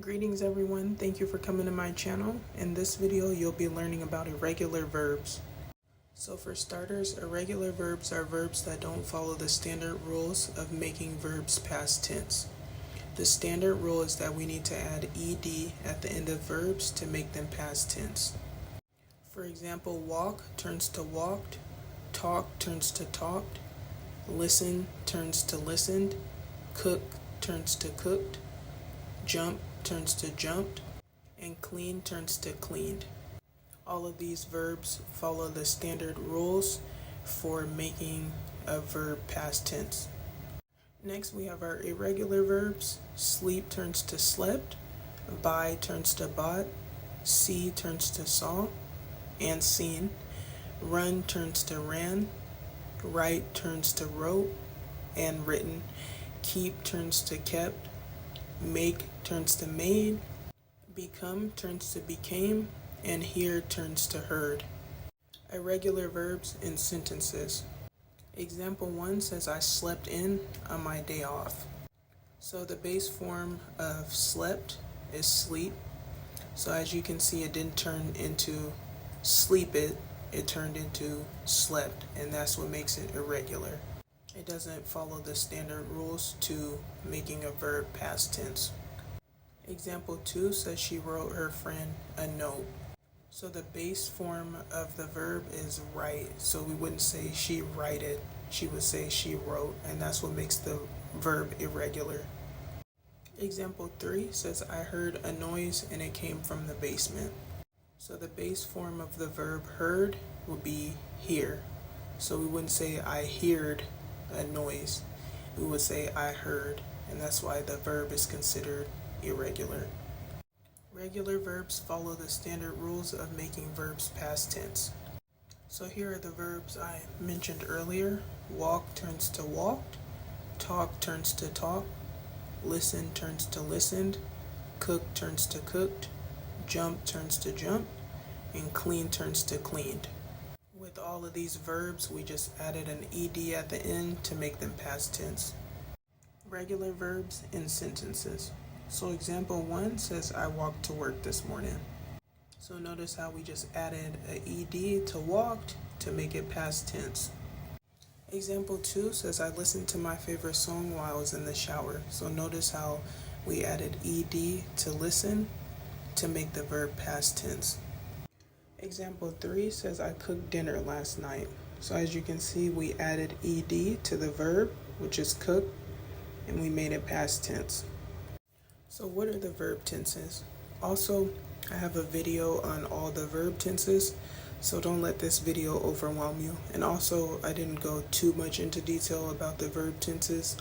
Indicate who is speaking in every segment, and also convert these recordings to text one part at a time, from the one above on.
Speaker 1: Greetings everyone, thank you for coming to my channel. In this video you'll be learning about irregular verbs. So for starters, irregular verbs are verbs that don't follow the standard rules of making verbs past tense. The standard rule is that we need to add ed at the end of verbs to make them past tense. For example, walk turns to walked, talk turns to talked, listen turns to listened, cook turns to cooked, jump turns to jumped, and clean turns to cleaned. All of these verbs follow the standard rules for making a verb past tense. Next we have our irregular verbs. Sleep turns to slept, buy turns to bought, see turns to saw and seen, run turns to ran, write turns to wrote and written, keep turns to kept, make turns to made, become turns to became, and hear turns to heard. Irregular verbs in sentences. Example 1 says, I slept in on my day off. So the base form of slept is sleep. So as you can see, it didn't turn into sleep it turned into slept, and that's what makes it irregular. It doesn't follow the standard rules to making a verb past tense. Example 2 says she wrote her friend a note. So the base form of the verb is write. So we wouldn't say she writed, she would say she wrote, and that's what makes the verb irregular. Example 3 says I heard a noise and it came from the basement. So the base form of the verb heard would be hear. So we wouldn't say I heard a noise, we would say I heard, and that's why the verb is considered irregular. Regular verbs follow the standard rules of making verbs past tense. So here are the verbs I mentioned earlier. Walk turns to walked, talk turns to talked, listen turns to listened, cook turns to cooked, jump turns to jumped, and clean turns to cleaned. With all of these verbs, we just added an ed at the end to make them past tense. Regular verbs in sentences. So example 1 says I walked to work this morning. So notice how we just added an ed to walked to make it past tense. Example 2 says I listened to my favorite song while I was in the shower. So notice how we added ed to listen to make the verb past tense. Example 3 says I cooked dinner last night. So as you can see, we added ed to the verb, which is cook, and we made it past tense. So what are the verb tenses? Also, I have a video on all the verb tenses, so don't let this video overwhelm you. And also, I didn't go too much into detail about the verb tenses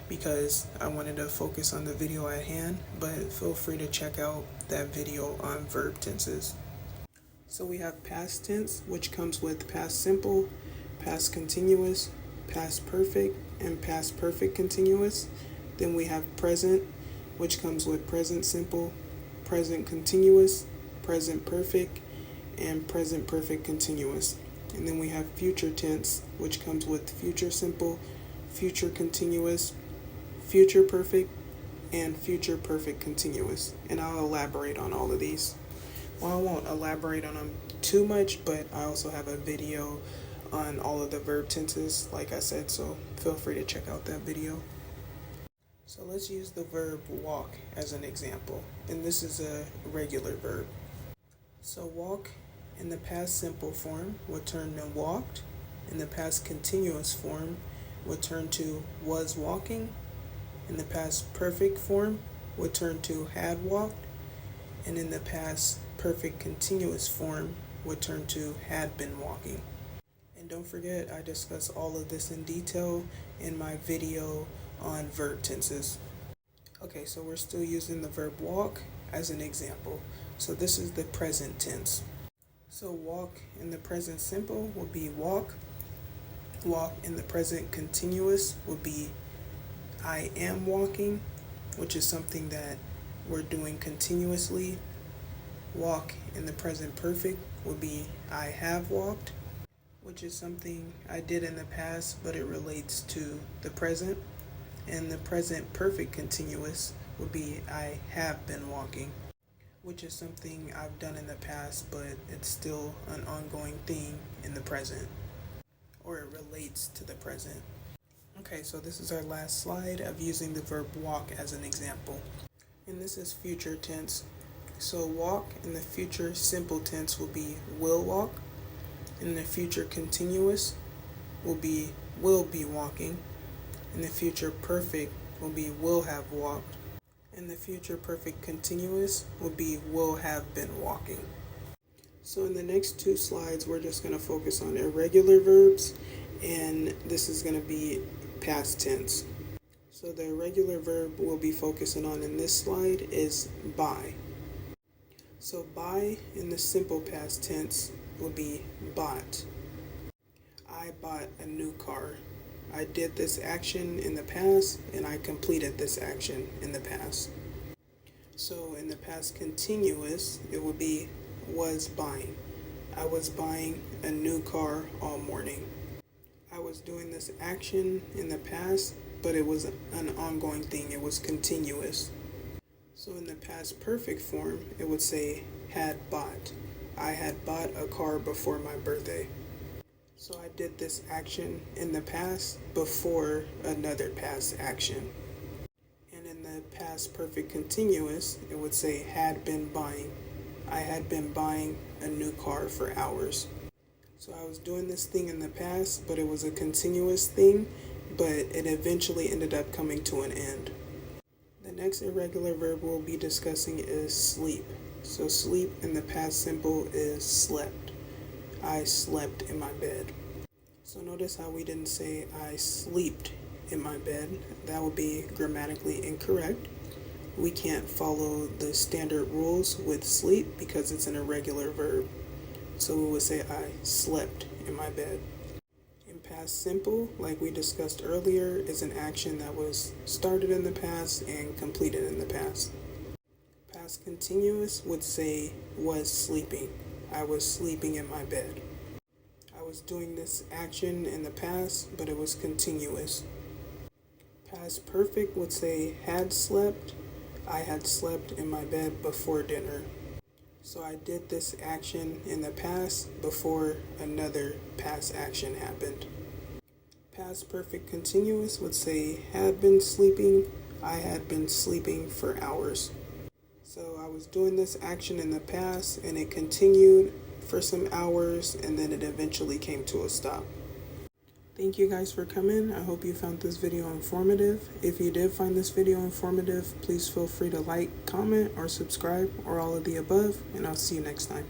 Speaker 1: because I wanted to focus on the video at hand, but feel free to check out that video on verb tenses. So we have past tense, which comes with past simple, past continuous, past perfect, and past perfect continuous. Then we have present, which comes with present simple, present continuous, present perfect, and present perfect continuous. And then we have future tense, which comes with future simple, future continuous, future perfect, and future perfect continuous. And I'll elaborate on all of these. Well, I won't elaborate on them too much, but I also have a video on all of the verb tenses, like I said, so feel free to check out that video. So let's use the verb walk as an example, and this is a regular verb. So walk in the past simple form would turn to walked, in the past continuous form would turn to was walking, in the past perfect form would turn to had walked, and in the past perfect continuous form would turn to had been walking. And don't forget, I discuss all of this in detail in my video on verb tenses. Okay, so we're still using the verb walk as an example. So this is the present tense. So walk in the present simple will be walk. Walk in the present continuous will be I am walking, which is something that we're doing continuously. Walk in the present perfect would be I have walked, which is something I did in the past, but it relates to the present. And the present perfect continuous would be I have been walking, which is something I've done in the past, but it's still an ongoing thing in the present, or it relates to the present. Okay, so this is our last slide of using the verb walk as an example. And this is future tense. So walk in the future simple tense will be will walk. In the future continuous will be walking. In the future perfect will be will have walked. In the future perfect continuous will be will have been walking. So in the next two slides, we're just going to focus on irregular verbs, and this is going to be past tense. So the irregular verb we'll be focusing on in this slide is buy. So buy in the simple past tense will be bought. I bought a new car. I did this action in the past and I completed this action in the past. So in the past continuous, it would be was buying. I was buying a new car all morning. I was doing this action in the past, but it was an ongoing thing. It was continuous. So in the past perfect form, it would say had bought. I had bought a car before my birthday. So I did this action in the past before another past action. And in the past perfect continuous, it would say had been buying. I had been buying a new car for hours. So I was doing this thing in the past, but it was a continuous thing, but it eventually ended up coming to an end. The next irregular verb we'll be discussing is sleep. So sleep in the past simple is slept. I slept in my bed. So notice how we didn't say I sleeped in my bed. That would be grammatically incorrect. We can't follow the standard rules with sleep because it's an irregular verb. So we would say I slept in my bed. In past simple, like we discussed earlier, is an action that was started in the past and completed in the past. Past continuous would say was sleeping. I was sleeping in my bed. I was doing this action in the past, but it was continuous. Past perfect would say had slept. I had slept in my bed before dinner. So I did this action in the past before another past action happened. Past perfect continuous would say had been sleeping. I had been sleeping for hours. So I was doing this action in the past and it continued for some hours and then it eventually came to a stop. Thank you guys for coming. I hope you found this video informative. If you did find this video informative, please feel free to like, comment, or subscribe, or all of the above, and I'll see you next time.